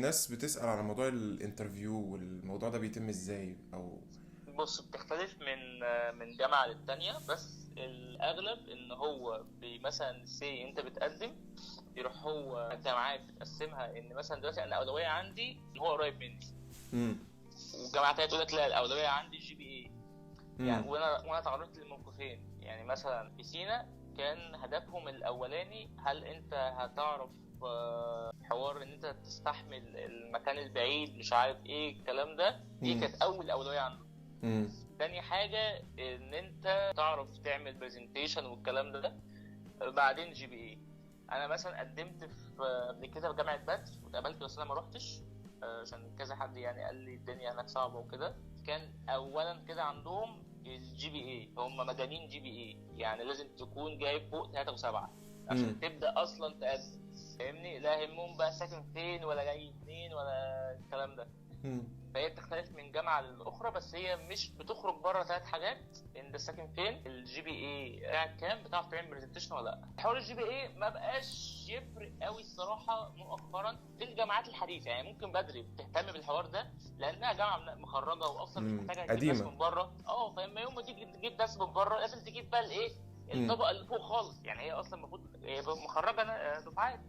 ناس بتسأل على موضوع الانترفيو، والموضوع ده بيتم ازاي او؟ بص، بتختلف من جامعة للتانية، بس الأغلب إن هو مثلا سي أنت بتقدم، يروح هو الجامعات بتقسمها إن مثلا دلوقتي أنا الأولوية عندي إن هو قريب مني، امم. والجامعة التانية تقول لك لا، الأولوية عندي الجي بي إيه. امم. يعني وأنا تعرضت لموقفين، يعني مثلا في سينا كان هدفهم الأولاني هل أنت هتعرف حوار ان انت تستحمل المكان البعيد، مش عارف ايه الكلام ده، دي امم. كانت اول اولويه عنده. امم. تاني حاجة ان انت تعرف تعمل برزنتيشن والكلام ده، بعدين جي بي اي. انا مثلا قدمت في قبل كده في جامعة بدر واتقابلت، بس انا ما روحتش عشان كذا حد يعني قال لي الدنيا هناك صعبة وكده. كان اولا كده عندهم الجي بي اي، هم مجانين جي بي اي، يعني لازم تكون جايب فوق 3.7 امم. عشان تبدأ اصلا تقدم. فاهمني؟ لا يهمهم بقى ساكن فين ولا جاي منين ولا الكلام ده. فهي بتختلف من جامعه للاخرى، بس هي مش بتخرج بره ثلاث حاجات: انت ساكن فين، الجي بي اي قاعد كام، بتعرف تعمل برزنتيشن ولا لا. حوار الجي بي اي ما بقاش يفرق قوي الصراحه مؤخرا في الجامعات الحديثه، يعني ممكن بدري بتهتم بالحوار ده لانها جامعه مخرجه واصلا مش محتاجه تجيب ناس قديمة. من بره. فاما يوم ما تيجي تجيب ناس من بره لازم تجيب بقى الايه، امم. الطبقه اللي فوق خالص، يعني هي اصلا المفروض مخرجه دفعات.